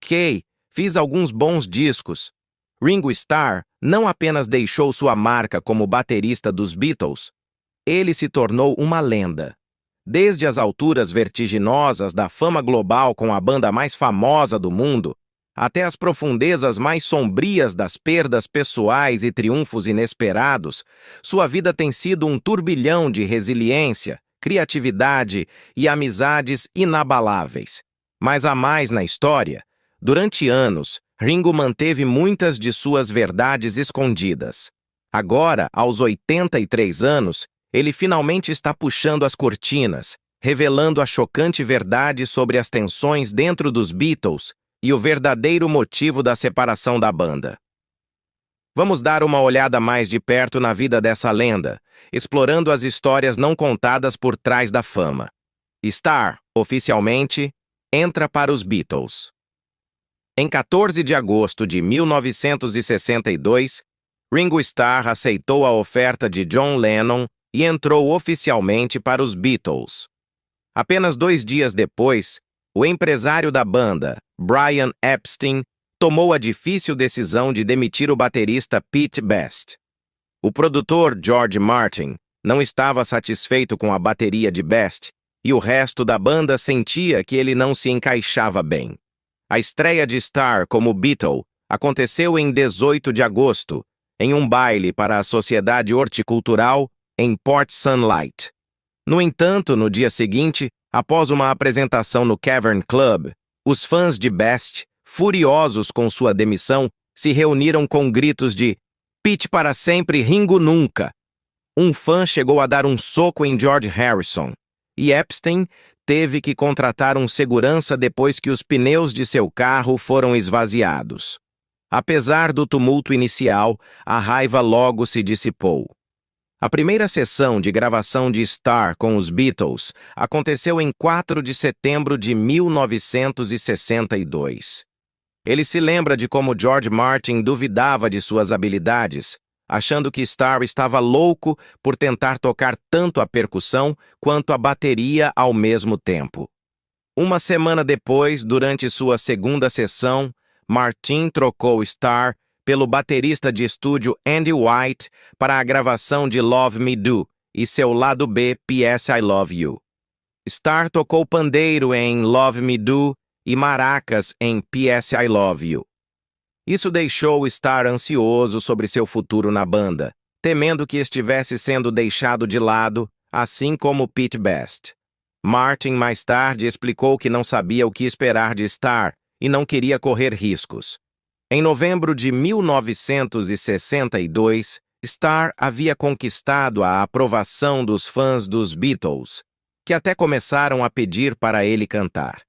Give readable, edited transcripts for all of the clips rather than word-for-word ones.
Ok, fiz alguns bons discos. Ringo Starr não apenas deixou sua marca como baterista dos Beatles, ele se tornou uma lenda. Desde as alturas vertiginosas da fama global com a banda mais famosa do mundo, até as profundezas mais sombrias das perdas pessoais e triunfos inesperados, sua vida tem sido um turbilhão de resiliência, criatividade e amizades inabaláveis. Mas há mais na história. Durante anos, Ringo manteve muitas de suas verdades escondidas. Agora, aos 83 anos, ele finalmente está puxando as cortinas, revelando a chocante verdade sobre as tensões dentro dos Beatles e o verdadeiro motivo da separação da banda. Vamos dar uma olhada mais de perto na vida dessa lenda, explorando as histórias não contadas por trás da fama. Starr, oficialmente, entra para os Beatles. Em 14 de agosto de 1962, Ringo Starr aceitou a oferta de John Lennon e entrou oficialmente para os Beatles. Apenas 2 dias depois, o empresário da banda, Brian Epstein, tomou a difícil decisão de demitir o baterista Pete Best. O produtor George Martin não estava satisfeito com a bateria de Best e o resto da banda sentia que ele não se encaixava bem. A estreia de Starr como Beatle aconteceu em 18 de agosto, em um baile para a Sociedade Horticultural em Port Sunlight. No entanto, no dia seguinte, após uma apresentação no Cavern Club, os fãs de Best, furiosos com sua demissão, se reuniram com gritos de "Pete para sempre, Ringo nunca!". Um fã chegou a dar um soco em George Harrison, e Epstein teve que contratar um segurança depois que os pneus de seu carro foram esvaziados. Apesar do tumulto inicial, a raiva logo se dissipou. A primeira sessão de gravação de Starr com os Beatles aconteceu em 4 de setembro de 1962. Ele se lembra de como George Martin duvidava de suas habilidades, achando que Starr estava louco por tentar tocar tanto a percussão quanto a bateria ao mesmo tempo. Uma semana depois, durante sua segunda sessão, Martin trocou Starr pelo baterista de estúdio Andy White para a gravação de Love Me Do e seu lado B, P.S. I Love You. Starr tocou pandeiro em Love Me Do e maracas em P.S. I Love You. Isso deixou Starr ansioso sobre seu futuro na banda, temendo que estivesse sendo deixado de lado, assim como Pete Best. Martin mais tarde explicou que não sabia o que esperar de Starr e não queria correr riscos. Em novembro de 1962, Starr havia conquistado a aprovação dos fãs dos Beatles, que até começaram a pedir para ele cantar.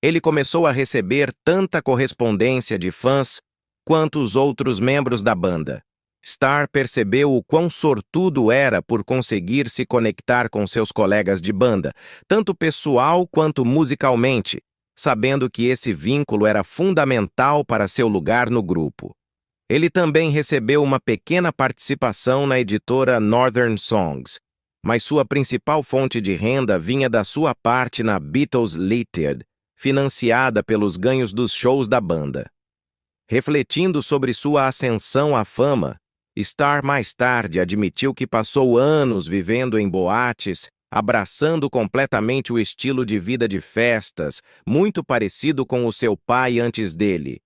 Ele começou a receber tanta correspondência de fãs quanto os outros membros da banda. Starr percebeu o quão sortudo era por conseguir se conectar com seus colegas de banda, tanto pessoal quanto musicalmente, sabendo que esse vínculo era fundamental para seu lugar no grupo. Ele também recebeu uma pequena participação na editora Northern Songs, mas sua principal fonte de renda vinha da sua parte na Beatles Limited, financiada pelos ganhos dos shows da banda. Refletindo sobre sua ascensão à fama, Starr mais tarde admitiu que passou anos vivendo em boates, abraçando completamente o estilo de vida de festas, muito parecido com o seu pai antes dele.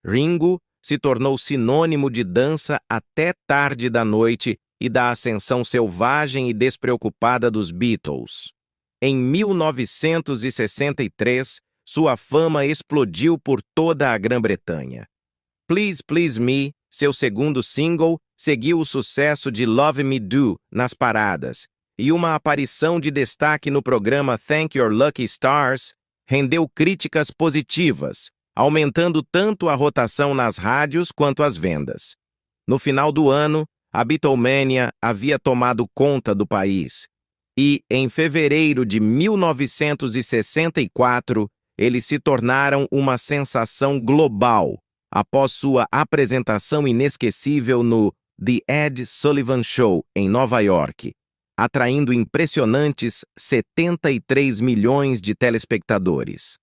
Ringo se tornou sinônimo de dança até tarde da noite e da ascensão selvagem e despreocupada dos Beatles. Em 1963, sua fama explodiu por toda a Grã-Bretanha. Please Please Me, seu segundo single, seguiu o sucesso de Love Me Do nas paradas, e uma aparição de destaque no programa Thank Your Lucky Stars rendeu críticas positivas, aumentando tanto a rotação nas rádios quanto as vendas. No final do ano, a Beatlemania havia tomado conta do país, e, em fevereiro de 1964, eles se tornaram uma sensação global após sua apresentação inesquecível no The Ed Sullivan Show, em Nova York, atraindo impressionantes 73 milhões de telespectadores.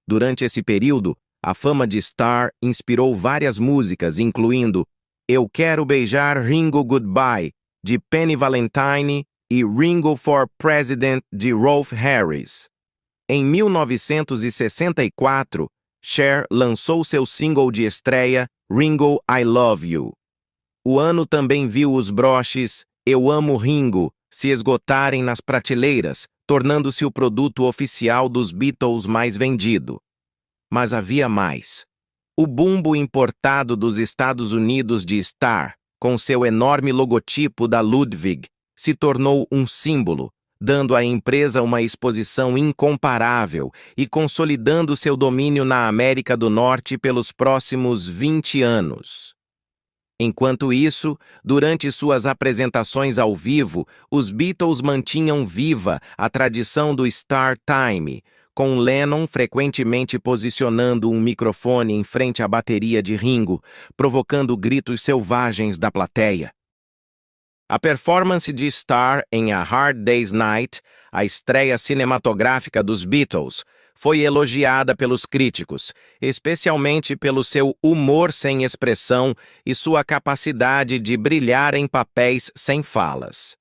Durante esse período, A fama de Starr inspirou várias músicas, incluindo Eu Quero Beijar Ringo Goodbye, de Penny Valentine, e Ringo for President, de Rolf Harris. Em 1964, Cher lançou seu single de estreia, Ringo, I Love You. O ano também viu os broches Eu Amo Ringo se esgotarem nas prateleiras, tornando-se o produto oficial dos Beatles mais vendido. Mas havia mais. O bumbo importado dos Estados Unidos de Starr, com seu enorme logotipo da Ludwig, se tornou um símbolo, dando à empresa uma exposição incomparável e consolidando seu domínio na América do Norte pelos próximos 20 anos. Enquanto isso, durante suas apresentações ao vivo, os Beatles mantinham viva a tradição do Star Time, com Lennon frequentemente posicionando um microfone em frente à bateria de Ringo, provocando gritos selvagens da plateia. A performance de Starr em A Hard Day's Night, a estreia cinematográfica dos Beatles, foi elogiada pelos críticos, especialmente pelo seu humor sem expressão e sua capacidade de brilhar em papéis sem falas.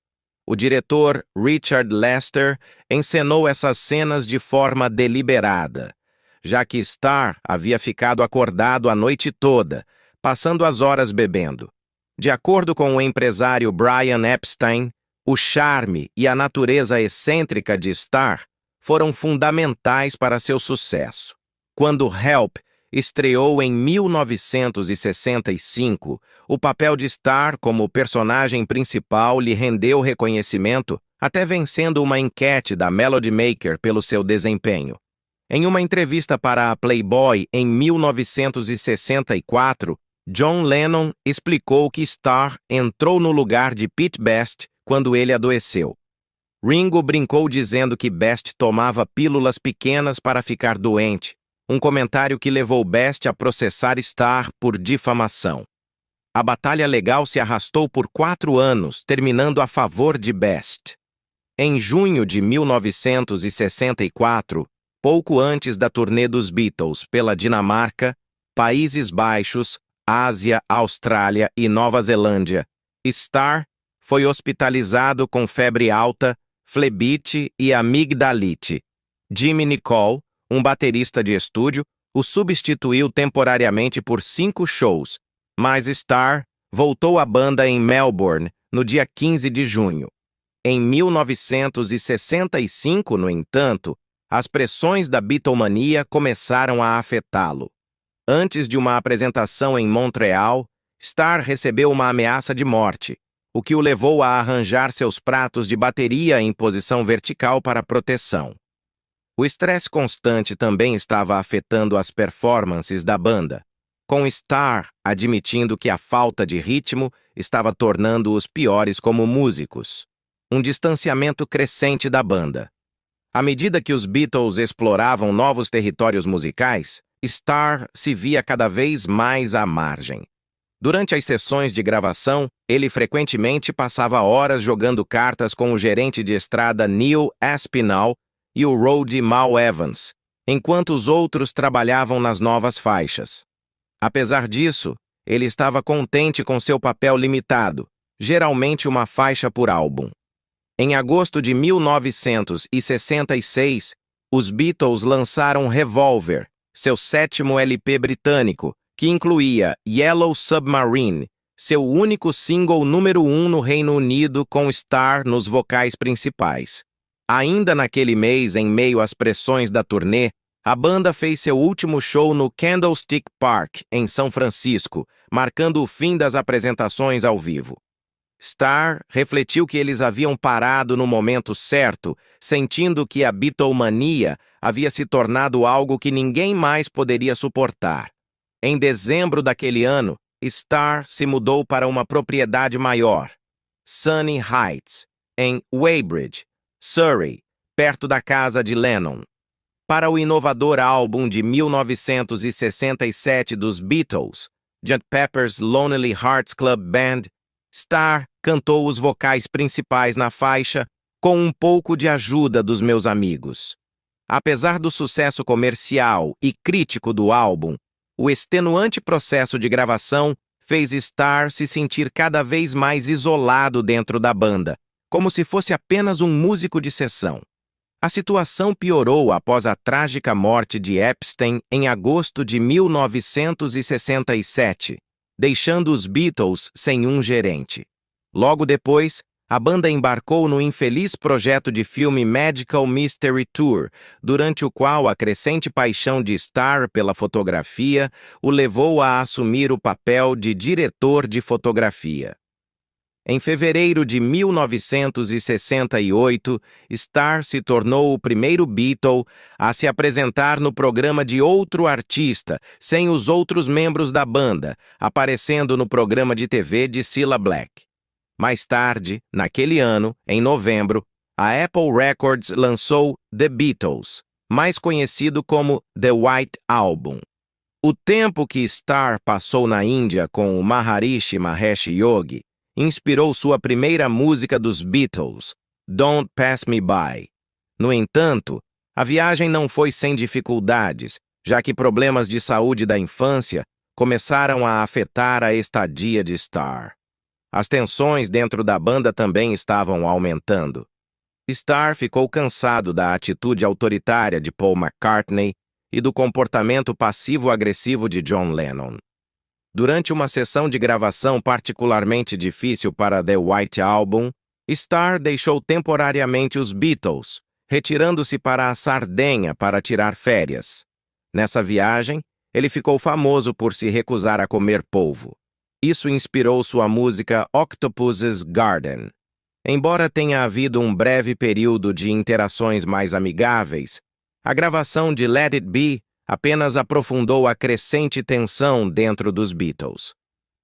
O diretor Richard Lester encenou essas cenas de forma deliberada, já que Starr havia ficado acordado a noite toda, passando as horas bebendo. De acordo com o empresário Brian Epstein, o charme e a natureza excêntrica de Starr foram fundamentais para seu sucesso. Quando Help estreou em 1965, o papel de Starr como personagem principal lhe rendeu reconhecimento, até vencendo uma enquete da Melody Maker pelo seu desempenho. Em uma entrevista para a Playboy em 1964, John Lennon explicou que Starr entrou no lugar de Pete Best quando ele adoeceu. Ringo brincou dizendo que Best tomava pílulas pequenas para ficar doente, um comentário que levou Best a processar Starr por difamação. A batalha legal se arrastou por 4 anos, terminando a favor de Best. Em junho de 1964, pouco antes da turnê dos Beatles pela Dinamarca, Países Baixos, Ásia, Austrália e Nova Zelândia, Starr foi hospitalizado com febre alta, flebite e amigdalite. Jimmy Nicole, um baterista de estúdio, o substituiu temporariamente por 5 shows, mas Starr voltou à banda em Melbourne no dia 15 de junho. Em 1965, no entanto, as pressões da Beatlemania começaram a afetá-lo. Antes de uma apresentação em Montreal, Starr recebeu uma ameaça de morte, o que o levou a arranjar seus pratos de bateria em posição vertical para proteção. O estresse constante também estava afetando as performances da banda, com Starr admitindo que a falta de ritmo estava tornando-os piores como músicos. Um distanciamento crescente da banda. À medida que os Beatles exploravam novos territórios musicais, Starr se via cada vez mais à margem. Durante as sessões de gravação, ele frequentemente passava horas jogando cartas com o gerente de estrada Neil Aspinall e o roadie Mal Evans, enquanto os outros trabalhavam nas novas faixas. Apesar disso, ele estava contente com seu papel limitado, geralmente uma faixa por álbum. Em agosto de 1966, os Beatles lançaram Revolver, seu 7º LP britânico, que incluía Yellow Submarine, seu único single número 1 no Reino Unido com Starr nos vocais principais. Ainda naquele mês, em meio às pressões da turnê, a banda fez seu último show no Candlestick Park, em São Francisco, marcando o fim das apresentações ao vivo. Starr refletiu que eles haviam parado no momento certo, sentindo que a Beatlemania havia se tornado algo que ninguém mais poderia suportar. Em dezembro daquele ano, Starr se mudou para uma propriedade maior, Sunny Heights, em Weybridge, Surrey, perto da casa de Lennon. Para o inovador álbum de 1967 dos Beatles, Sgt. Pepper's Lonely Hearts Club Band, Starr cantou os vocais principais na faixa com um pouco de ajuda dos meus amigos. Apesar do sucesso comercial e crítico do álbum, o extenuante processo de gravação fez Starr se sentir cada vez mais isolado dentro da banda, como se fosse apenas um músico de sessão. A situação piorou após a trágica morte de Epstein em agosto de 1967, deixando os Beatles sem um gerente. Logo depois, a banda embarcou no infeliz projeto de filme Magical Mystery Tour, durante o qual a crescente paixão de Starr pela fotografia o levou a assumir o papel de diretor de fotografia. Em fevereiro de 1968, Starr se tornou o primeiro Beatle a se apresentar no programa de outro artista, sem os outros membros da banda, aparecendo no programa de TV de Cilla Black. Mais tarde, naquele ano, em novembro, a Apple Records lançou The Beatles, mais conhecido como The White Album. O tempo que Starr passou na Índia com o Maharishi Mahesh Yogi inspirou sua primeira música dos Beatles, Don't Pass Me By. No entanto, a viagem não foi sem dificuldades, já que problemas de saúde da infância começaram a afetar a estadia de Starr. As tensões dentro da banda também estavam aumentando. Starr ficou cansado da atitude autoritária de Paul McCartney e do comportamento passivo-agressivo de John Lennon. Durante uma sessão de gravação particularmente difícil para The White Album, Starr deixou temporariamente os Beatles, retirando-se para a Sardenha para tirar férias. Nessa viagem, ele ficou famoso por se recusar a comer polvo. Isso inspirou sua música Octopus's Garden. Embora tenha havido um breve período de interações mais amigáveis, a gravação de Let It Be apenas aprofundou a crescente tensão dentro dos Beatles.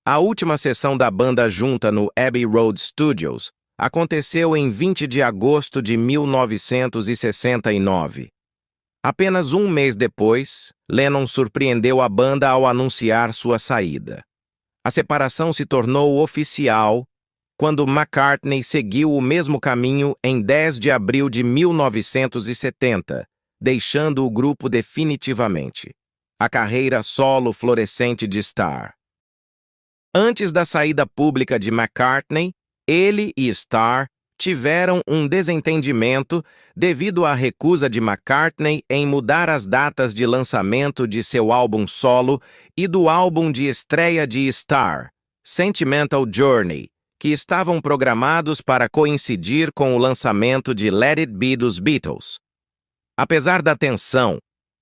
A última sessão da banda junta no Abbey Road Studios aconteceu em 20 de agosto de 1969. Apenas um mês depois, Lennon surpreendeu a banda ao anunciar sua saída. A separação se tornou oficial quando McCartney seguiu o mesmo caminho em 10 de abril de 1970, deixando o grupo definitivamente. A carreira solo florescente de Starr. Antes da saída pública de McCartney, ele e Starr tiveram um desentendimento devido à recusa de McCartney em mudar as datas de lançamento de seu álbum solo e do álbum de estreia de Starr, Sentimental Journey, que estavam programados para coincidir com o lançamento de Let It Be dos Beatles. Apesar da tensão,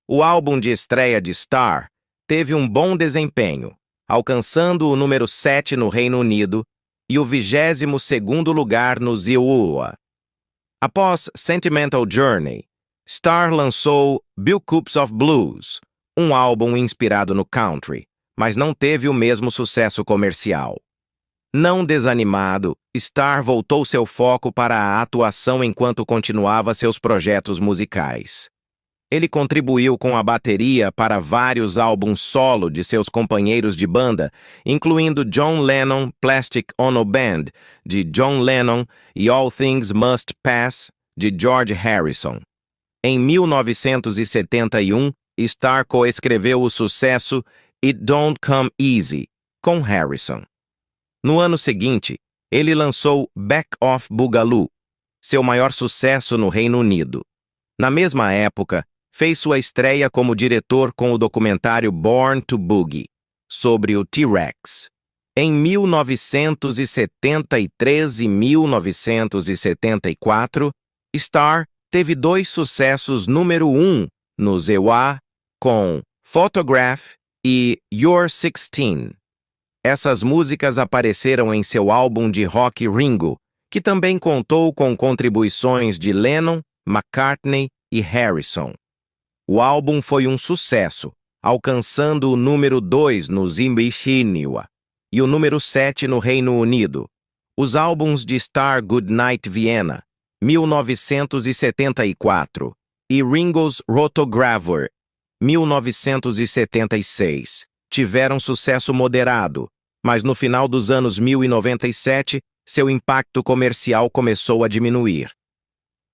o álbum de estreia de Starr teve um bom desempenho, alcançando o número 7 no Reino Unido e o 22º lugar no ZWA. Após Sentimental Journey, Starr lançou Bill Coops of Blues, um álbum inspirado no country, mas não teve o mesmo sucesso comercial. Não desanimado, Starr voltou seu foco para a atuação enquanto continuava seus projetos musicais. Ele contribuiu com a bateria para vários álbuns solo de seus companheiros de banda, incluindo John Lennon Plastic Ono Band, de John Lennon, e All Things Must Pass, de George Harrison. Em 1971, Starr coescreveu o sucesso It Don't Come Easy, com Harrison. No ano seguinte, ele lançou Back Off Boogaloo, seu maior sucesso no Reino Unido. Na mesma época, fez sua estreia como diretor com o documentário Born to Boogie, sobre o T-Rex. Em 1973 e 1974, Starr teve 2 sucessos número 1 no ZWA com Photograph e You're 16. Essas músicas apareceram em seu álbum de rock Ringo, que também contou com contribuições de Lennon, McCartney e Harrison. O álbum foi um sucesso, alcançando o número 2 no Zimbabwe e o número 7 no Reino Unido. Os álbuns de Starr Goodnight Vienna, 1974, e Ringo's Rotogravure, 1976, tiveram sucesso moderado, mas no final dos anos 1997, seu impacto comercial começou a diminuir.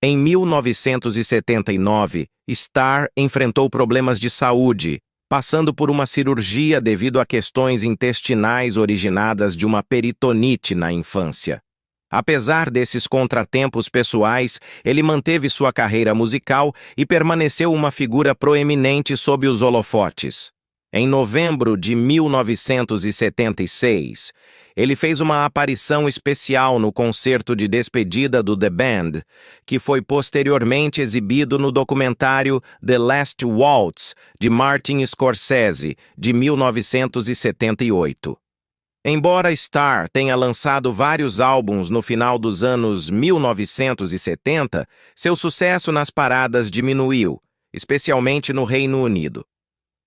Em 1979, Starr enfrentou problemas de saúde, passando por uma cirurgia devido a questões intestinais originadas de uma peritonite na infância. Apesar desses contratempos pessoais, ele manteve sua carreira musical e permaneceu uma figura proeminente sob os holofotes. Em novembro de 1976, ele fez uma aparição especial no concerto de despedida do The Band, que foi posteriormente exibido no documentário The Last Waltz, de Martin Scorsese, de 1978. Embora Starr tenha lançado vários álbuns no final dos anos 1970, seu sucesso nas paradas diminuiu, especialmente no Reino Unido.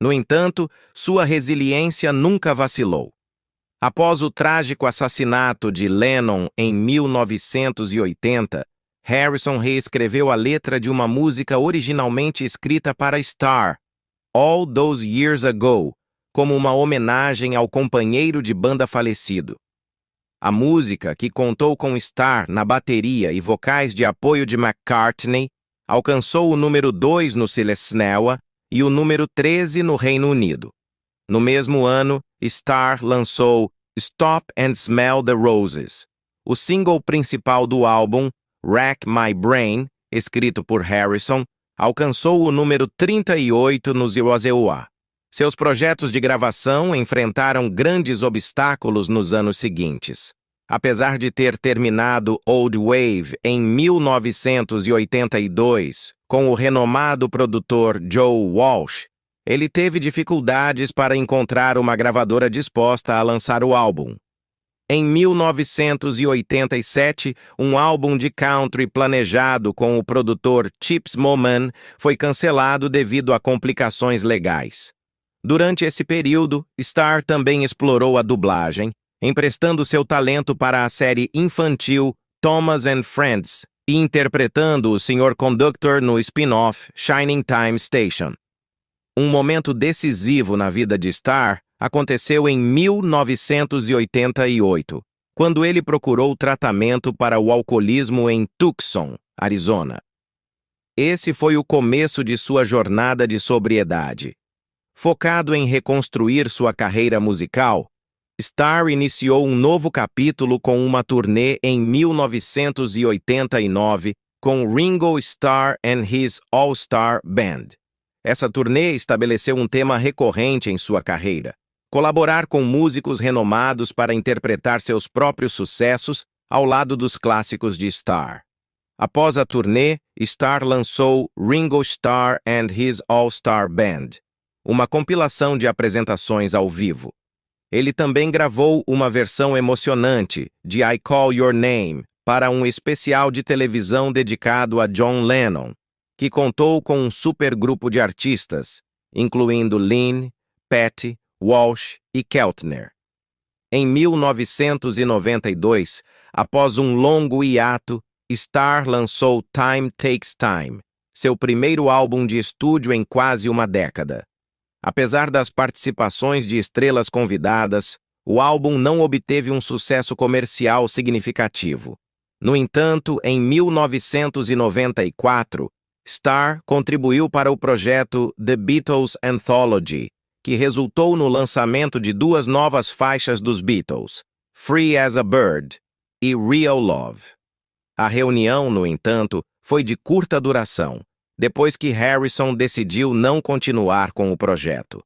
No entanto, sua resiliência nunca vacilou. Após o trágico assassinato de Lennon em 1980, Harrison reescreveu a letra de uma música originalmente escrita para Starr, All Those Years Ago, como uma homenagem ao companheiro de banda falecido. A música, que contou com Starr na bateria e vocais de apoio de McCartney, alcançou o número 2 no Silesnewa e o número 13 no Reino Unido. No mesmo ano, Starr lançou Stop and Smell the Roses. O single principal do álbum, Rack My Brain, escrito por Harrison, alcançou o número 38 no Ziwazewa. Seus projetos de gravação enfrentaram grandes obstáculos nos anos seguintes. Apesar de ter terminado Old Wave em 1982 com o renomado produtor Joe Walsh, ele teve dificuldades para encontrar uma gravadora disposta a lançar o álbum. Em 1987, um álbum de country planejado com o produtor Chips Moman foi cancelado devido a complicações legais. Durante esse período, Starr também explorou a dublagem, emprestando seu talento para a série infantil Thomas and Friends e interpretando o Sr. Conductor no spin-off Shining Time Station. Um momento decisivo na vida de Starr aconteceu em 1988, quando ele procurou tratamento para o alcoolismo em Tucson, Arizona. Esse foi o começo de sua jornada de sobriedade. Focado em reconstruir sua carreira musical, Starr iniciou um novo capítulo com uma turnê em 1989 com Ringo Starr and His All-Star Band. Essa turnê estabeleceu um tema recorrente em sua carreira: colaborar com músicos renomados para interpretar seus próprios sucessos ao lado dos clássicos de Starr. Após a turnê, Starr lançou Ringo Starr and His All-Star Band, uma compilação de apresentações ao vivo. Ele também gravou uma versão emocionante de I Call Your Name para um especial de televisão dedicado a John Lennon, que contou com um supergrupo de artistas, incluindo Lynne, Patty, Walsh e Keltner. Em 1992, após um longo hiato, Starr lançou Time Takes Time, seu primeiro álbum de estúdio em quase uma década. Apesar das participações de estrelas convidadas, o álbum não obteve um sucesso comercial significativo. No entanto, em 1994, Starr contribuiu para o projeto The Beatles Anthology, que resultou no lançamento de duas novas faixas dos Beatles, Free as a Bird e Real Love. A reunião, no entanto, foi de curta duração, depois que Harrison decidiu não continuar com o projeto.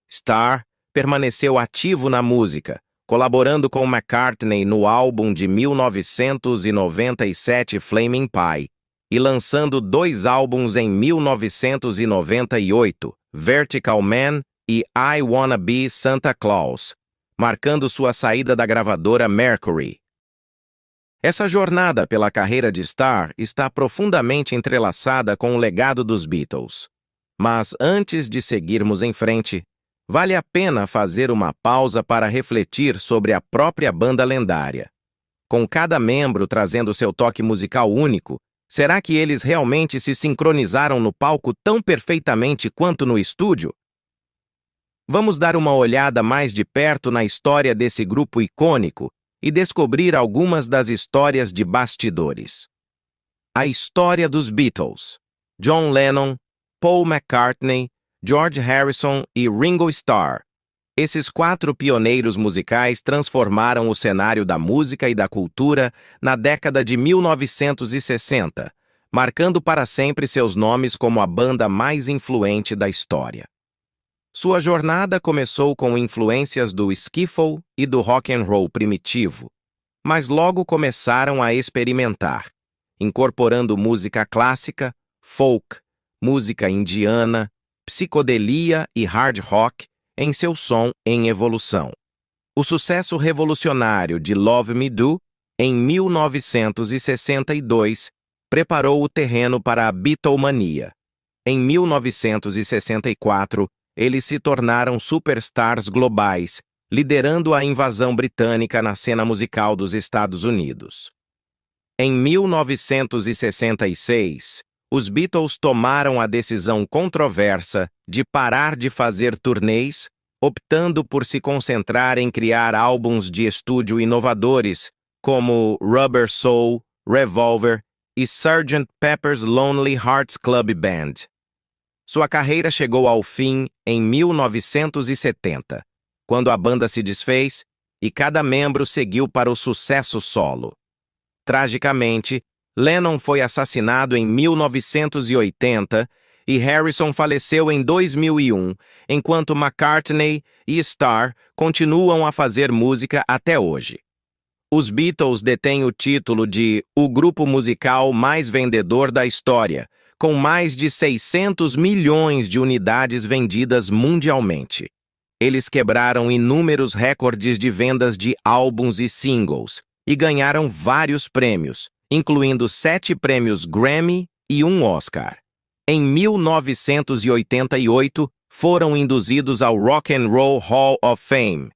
Starr permaneceu ativo na música, colaborando com McCartney no álbum de 1997 Flaming Pie e lançando dois álbuns em 1998, Vertical Man e I Wanna Be Santa Claus, marcando sua saída da gravadora Mercury. Essa jornada pela carreira de Starr está profundamente entrelaçada com o legado dos Beatles. Mas antes de seguirmos em frente, vale a pena fazer uma pausa para refletir sobre a própria banda lendária. Com cada membro trazendo seu toque musical único, será que eles realmente se sincronizaram no palco tão perfeitamente quanto no estúdio? Vamos dar uma olhada mais de perto na história desse grupo icônico e descobrir algumas das histórias de bastidores. A história dos Beatles. John Lennon, Paul McCartney, George Harrison e Ringo Starr. Esses 4 pioneiros musicais transformaram o cenário da música e da cultura na década de 1960, marcando para sempre seus nomes como a banda mais influente da história. Sua jornada começou com influências do skiffle e do rock and roll primitivo, mas logo começaram a experimentar, incorporando música clássica, folk, música indiana, psicodelia e hard rock em seu som em evolução. O sucesso revolucionário de Love Me Do, em 1962, preparou o terreno para a Beatlemania. Em 1964, eles se tornaram superstars globais, liderando a invasão britânica na cena musical dos Estados Unidos. Em 1966, os Beatles tomaram a decisão controversa de parar de fazer turnês, optando por se concentrar em criar álbuns de estúdio inovadores, como Rubber Soul, Revolver e Sgt. Pepper's Lonely Hearts Club Band. Sua carreira chegou ao fim em 1970, quando a banda se desfez e cada membro seguiu para o sucesso solo. Tragicamente, Lennon foi assassinado em 1980 e Harrison faleceu em 2001, enquanto McCartney e Starr continuam a fazer música até hoje. Os Beatles detêm o título de o grupo musical mais vendedor da história, com mais de 600 milhões de unidades vendidas mundialmente. Eles quebraram inúmeros recordes de vendas de álbuns e singles, e ganharam vários prêmios, incluindo 7 prêmios Grammy e 1 Oscar. Em 1988, foram induzidos ao Rock and Roll Hall of Fame,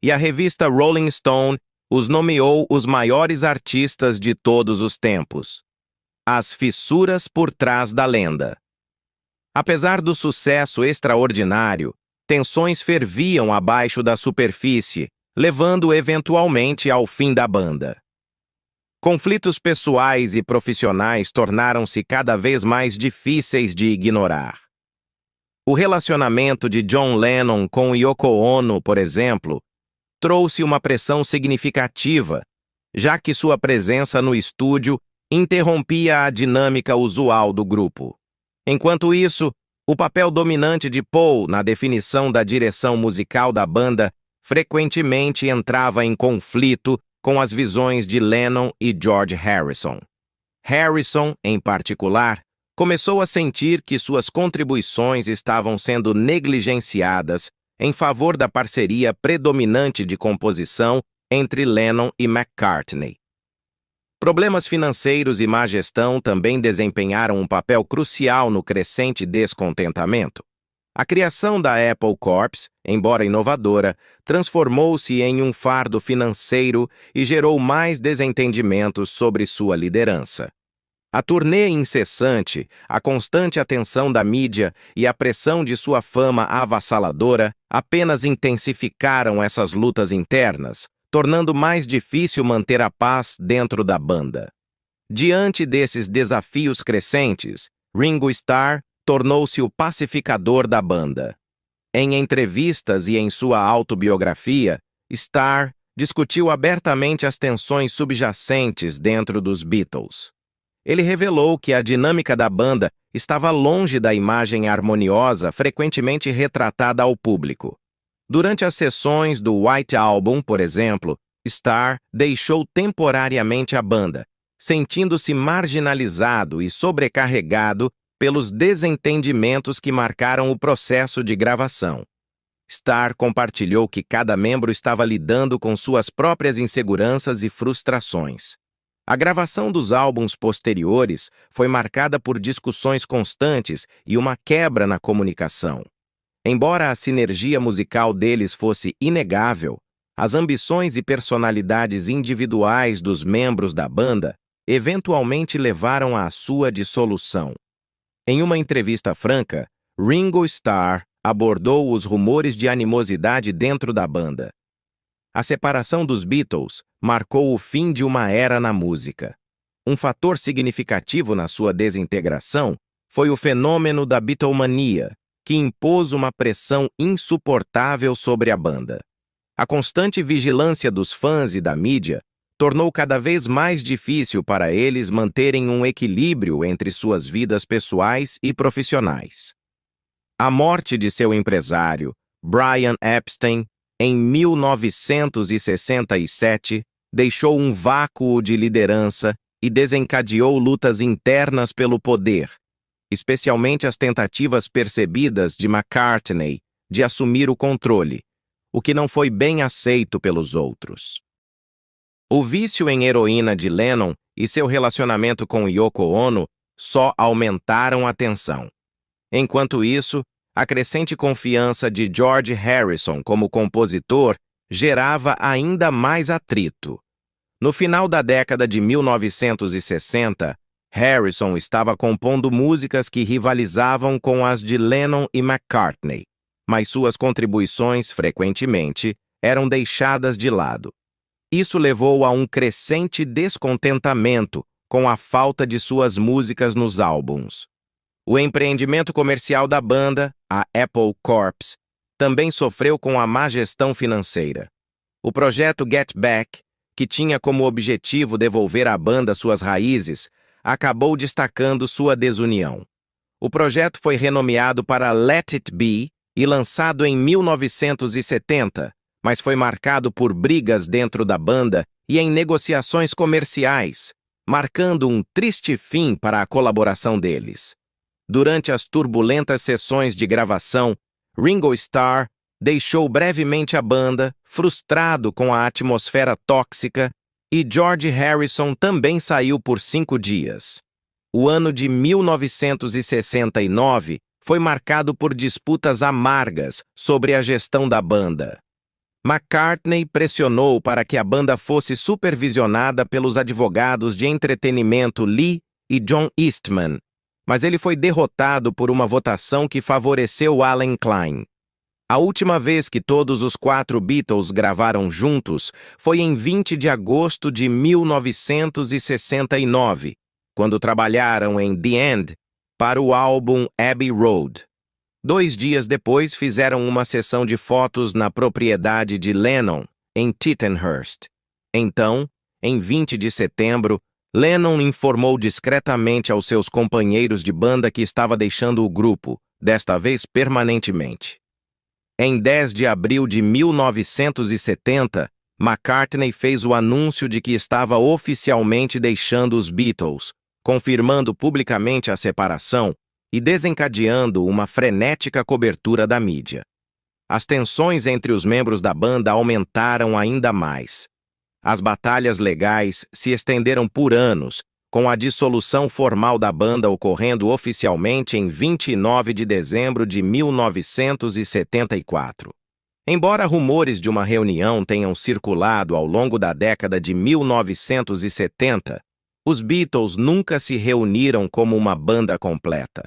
e a revista Rolling Stone os nomeou os maiores artistas de todos os tempos. As fissuras por trás da lenda. Apesar do sucesso extraordinário, tensões ferviam abaixo da superfície, levando eventualmente ao fim da banda. Conflitos pessoais e profissionais tornaram-se cada vez mais difíceis de ignorar. O relacionamento de John Lennon com Yoko Ono, por exemplo, trouxe uma pressão significativa, já que sua presença no estúdio interrompia a dinâmica usual do grupo. Enquanto isso, o papel dominante de Paul na definição da direção musical da banda frequentemente entrava em conflito com as visões de Lennon e George Harrison. Harrison, em particular, começou a sentir que suas contribuições estavam sendo negligenciadas em favor da parceria predominante de composição entre Lennon e McCartney. Problemas financeiros e má gestão também desempenharam um papel crucial no crescente descontentamento. A criação da Apple Corps, embora inovadora, transformou-se em um fardo financeiro e gerou mais desentendimentos sobre sua liderança. A turnê incessante, a constante atenção da mídia e a pressão de sua fama avassaladora apenas intensificaram essas lutas internas, tornando mais difícil manter a paz dentro da banda. Diante desses desafios crescentes, Ringo Starr tornou-se o pacificador da banda. Em entrevistas e em sua autobiografia, Starr discutiu abertamente as tensões subjacentes dentro dos Beatles. Ele revelou que a dinâmica da banda estava longe da imagem harmoniosa frequentemente retratada ao público. Durante as sessões do White Album, por exemplo, Starr deixou temporariamente a banda, sentindo-se marginalizado e sobrecarregado pelos desentendimentos que marcaram o processo de gravação. Starr compartilhou que cada membro estava lidando com suas próprias inseguranças e frustrações. A gravação dos álbuns posteriores foi marcada por discussões constantes e uma quebra na comunicação. Embora a sinergia musical deles fosse inegável, as ambições e personalidades individuais dos membros da banda eventualmente levaram à sua dissolução. Em uma entrevista franca, Ringo Starr abordou os rumores de animosidade dentro da banda. A separação dos Beatles marcou o fim de uma era na música. Um fator significativo na sua desintegração foi o fenômeno da Beatlemania, que impôs uma pressão insuportável sobre a banda. A constante vigilância dos fãs e da mídia tornou cada vez mais difícil para eles manterem um equilíbrio entre suas vidas pessoais e profissionais. A morte de seu empresário, Brian Epstein, em 1967, deixou um vácuo de liderança e desencadeou lutas internas pelo poder, especialmente as tentativas percebidas de McCartney de assumir o controle, o que não foi bem aceito pelos outros. O vício em heroína de Lennon e seu relacionamento com Yoko Ono só aumentaram a tensão. Enquanto isso, a crescente confiança de George Harrison como compositor gerava ainda mais atrito. No final da década de 1960, Harrison estava compondo músicas que rivalizavam com as de Lennon e McCartney, mas suas contribuições, frequentemente, eram deixadas de lado. Isso levou a um crescente descontentamento com a falta de suas músicas nos álbuns. O empreendimento comercial da banda, a Apple Corps, também sofreu com a má gestão financeira. O projeto Get Back, que tinha como objetivo devolver à banda suas raízes, acabou destacando sua desunião. O projeto foi renomeado para Let It Be e lançado em 1970, mas foi marcado por brigas dentro da banda e em negociações comerciais, marcando um triste fim para a colaboração deles. Durante as turbulentas sessões de gravação, Ringo Starr deixou brevemente a banda, frustrado com a atmosfera tóxica, e George Harrison também saiu por 5 dias. O ano de 1969 foi marcado por disputas amargas sobre a gestão da banda. McCartney pressionou para que a banda fosse supervisionada pelos advogados de entretenimento Lee e John Eastman, mas ele foi derrotado por uma votação que favoreceu Alan Klein. A última vez que todos os 4 Beatles gravaram juntos foi em 20 de agosto de 1969, quando trabalharam em The End para o álbum Abbey Road. 2 dias depois, fizeram uma sessão de fotos na propriedade de Lennon, em Tittenhurst. Então, em 20 de setembro, Lennon informou discretamente aos seus companheiros de banda que estava deixando o grupo, desta vez permanentemente. Em 10 de abril de 1970, McCartney fez o anúncio de que estava oficialmente deixando os Beatles, confirmando publicamente a separação e desencadeando uma frenética cobertura da mídia. As tensões entre os membros da banda aumentaram ainda mais. As batalhas legais se estenderam por anos, com a dissolução formal da banda ocorrendo oficialmente em 29 de dezembro de 1974. Embora rumores de uma reunião tenham circulado ao longo da década de 1970, os Beatles nunca se reuniram como uma banda completa.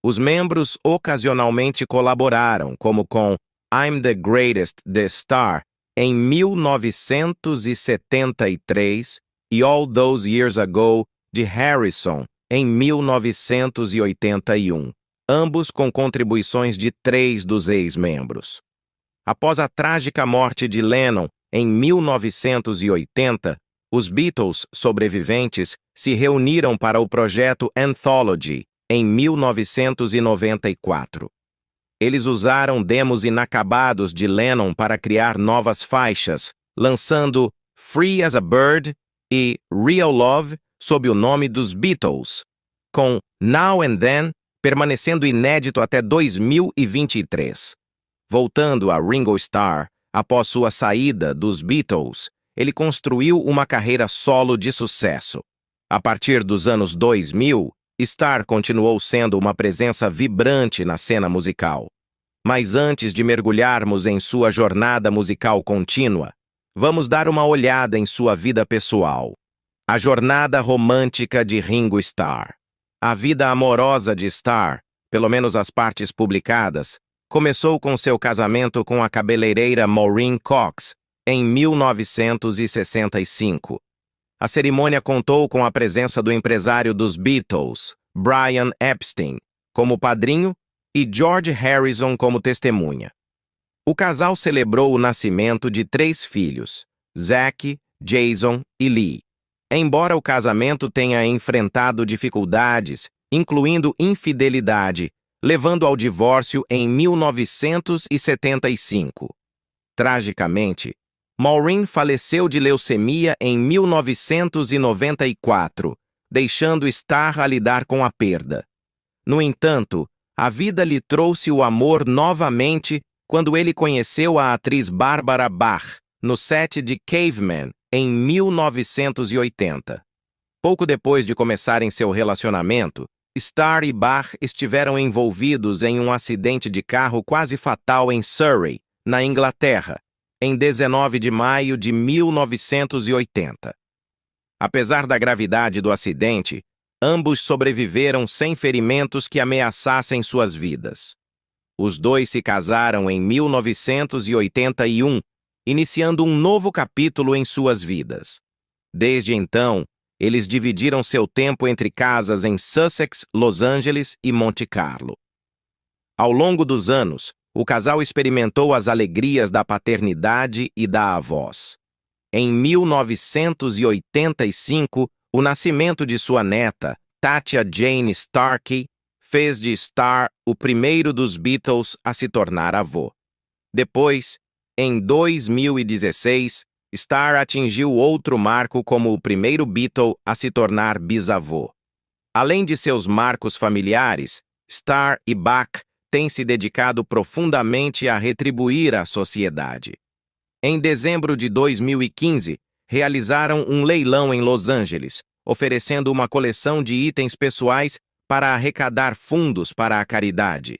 Os membros ocasionalmente colaboraram, como com I'm the Greatest The Star, em 1973, e All Those Years Ago, de Harrison, em 1981, ambos com contribuições de 3 dos ex-membros. Após a trágica morte de Lennon, em 1980, os Beatles sobreviventes se reuniram para o projeto Anthology, em 1994. Eles usaram demos inacabados de Lennon para criar novas faixas, lançando Free as a Bird e Real Love sob o nome dos Beatles, com Now and Then permanecendo inédito até 2023. Voltando a Ringo Starr, após sua saída dos Beatles, ele construiu uma carreira solo de sucesso. A partir dos anos 2000, Starr continuou sendo uma presença vibrante na cena musical. Mas antes de mergulharmos em sua jornada musical contínua, vamos dar uma olhada em sua vida pessoal. A jornada romântica de Ringo Starr. A vida amorosa de Starr, pelo menos as partes publicadas, começou com seu casamento com a cabeleireira Maureen Cox, em 1965. A cerimônia contou com a presença do empresário dos Beatles, Brian Epstein, como padrinho e George Harrison como testemunha. O casal celebrou o nascimento de 3 filhos, Zac, Jason e Lee. Embora o casamento tenha enfrentado dificuldades, incluindo infidelidade, levando ao divórcio em 1975. Tragicamente, Maureen faleceu de leucemia em 1994, deixando Starr a lidar com a perda. No entanto, a vida lhe trouxe o amor novamente quando ele conheceu a atriz Barbara Bach no set de Caveman, em 1980. Pouco depois de começarem seu relacionamento, Starr e Bach estiveram envolvidos em um acidente de carro quase fatal em Surrey, na Inglaterra, em 19 de maio de 1980. Apesar da gravidade do acidente, ambos sobreviveram sem ferimentos que ameaçassem suas vidas. Os dois se casaram em 1981, iniciando um novo capítulo em suas vidas. Desde então, eles dividiram seu tempo entre casas em Sussex, Los Angeles e Monte Carlo. Ao longo dos anos, o casal experimentou as alegrias da paternidade e da avós. Em 1985, o nascimento de sua neta, Tatia Jane Starkey, fez de Starr o primeiro dos Beatles a se tornar avô. Depois, em 2016, Starr atingiu outro marco como o primeiro Beatle a se tornar bisavô. Além de seus marcos familiares, Starr e Bach têm se dedicado profundamente a retribuir à sociedade. Em dezembro de 2015, realizaram um leilão em Los Angeles, oferecendo uma coleção de itens pessoais para arrecadar fundos para a caridade.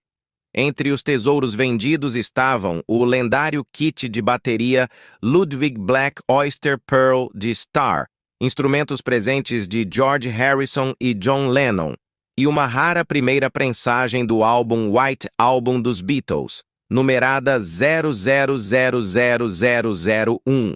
Entre os tesouros vendidos estavam o lendário kit de bateria Ludwig Black Oyster Pearl de Starr, instrumentos presentes de George Harrison e John Lennon, e uma rara primeira prensagem do álbum White Album dos Beatles, numerada 00000001.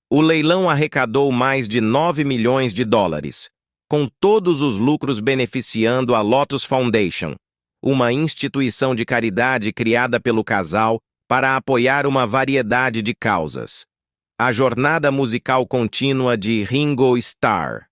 O leilão arrecadou mais de 9 milhões de dólares, com todos os lucros beneficiando a Lotus Foundation, uma instituição de caridade criada pelo casal para apoiar uma variedade de causas. A jornada musical contínua de Ringo Starr.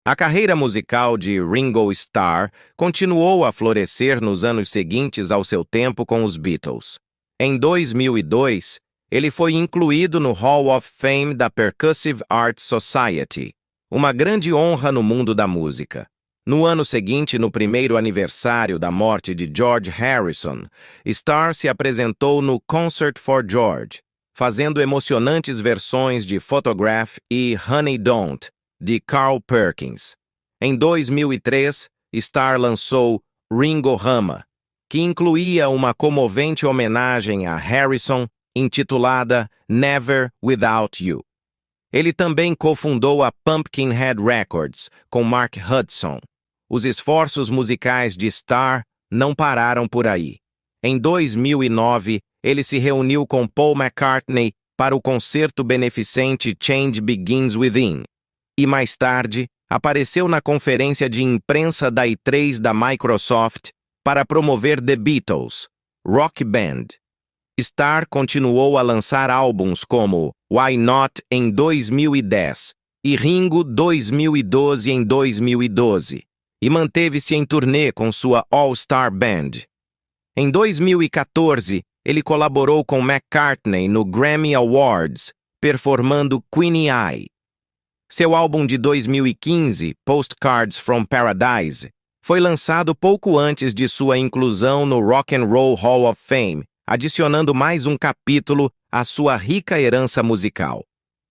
A carreira musical de Ringo Starr continuou a florescer nos anos seguintes ao seu tempo com os Beatles. Em 2002, ele foi incluído no Hall of Fame da Percussive Arts Society, uma grande honra no mundo da música. No ano seguinte, no primeiro aniversário da morte de George Harrison, Starr se apresentou no Concert for George, fazendo emocionantes versões de Photograph e Honey Don't, de Carl Perkins. Em 2003, Starr lançou Ringo Rama, que incluía uma comovente homenagem a Harrison, intitulada Never Without You. Ele também cofundou a Pumpkinhead Records com Mark Hudson. Os esforços musicais de Starr não pararam por aí. Em 2009, ele se reuniu com Paul McCartney para o concerto beneficente Change Begins Within, e mais tarde apareceu na conferência de imprensa da E3 da Microsoft para promover The Beatles, Rock Band. Starr continuou a lançar álbuns como Why Not em 2010 e Ringo 2012 em 2012, e manteve-se em turnê com sua All-Star Band. Em 2014, ele colaborou com McCartney no Grammy Awards, performando Queenie Eye. Seu álbum de 2015, Postcards from Paradise, foi lançado pouco antes de sua inclusão no Rock and Roll Hall of Fame, adicionando mais um capítulo à sua rica herança musical.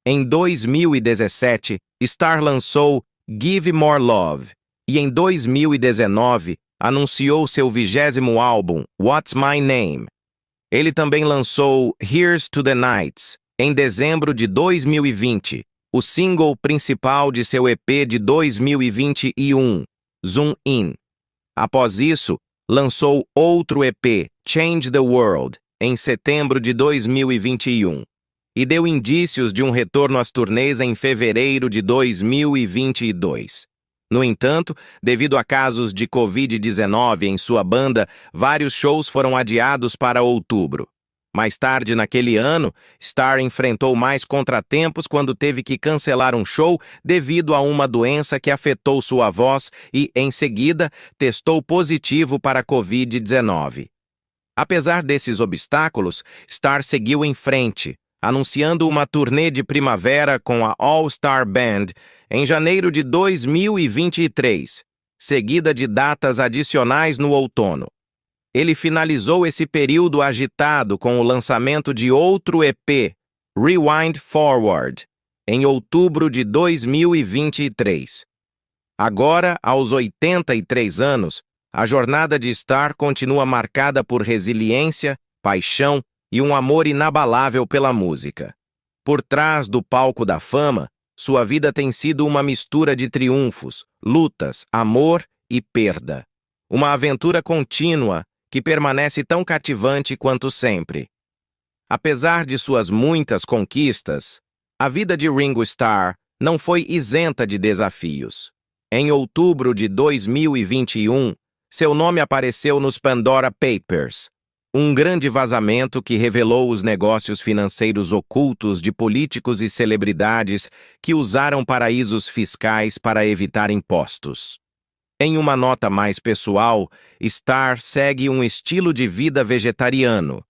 Em 2017, Starr lançou Give More Love, e em 2019 anunciou seu 20º álbum, What's My Name. Ele também lançou Here's to the Nights, em dezembro de 2020, o single principal de seu EP de 2021, Zoom In. Após isso, lançou outro EP, Change the World, em setembro de 2021. e deu indícios de um retorno às turnês em fevereiro de 2022. No entanto, devido a casos de Covid-19 em sua banda, vários shows foram adiados para outubro. Mais tarde naquele ano, Starr enfrentou mais contratempos quando teve que cancelar um show devido a uma doença que afetou sua voz e, em seguida, testou positivo para a Covid-19. Apesar desses obstáculos, Starr seguiu em frente, anunciando uma turnê de primavera com a All Star Band em janeiro de 2023, seguida de datas adicionais no outono. Ele finalizou esse período agitado com o lançamento de outro EP, Rewind Forward, em outubro de 2023. Agora, aos 83 anos, a jornada de Starr continua marcada por resiliência, paixão e um amor inabalável pela música. Por trás do palco da fama, sua vida tem sido uma mistura de triunfos, lutas, amor e perda. Uma aventura contínua que permanece tão cativante quanto sempre. Apesar de suas muitas conquistas, a vida de Ringo Starr não foi isenta de desafios. Em outubro de 2021, seu nome apareceu nos Pandora Papers, um grande vazamento que revelou os negócios financeiros ocultos de políticos e celebridades que usaram paraísos fiscais para evitar impostos. Em uma nota mais pessoal, Starr segue um estilo de vida vegetariano,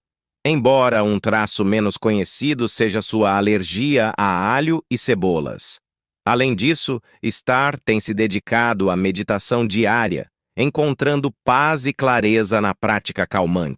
embora um traço menos conhecido seja sua alergia a alho e cebolas. Além disso, Starr tem se dedicado à meditação diária, encontrando paz e clareza na prática calmante.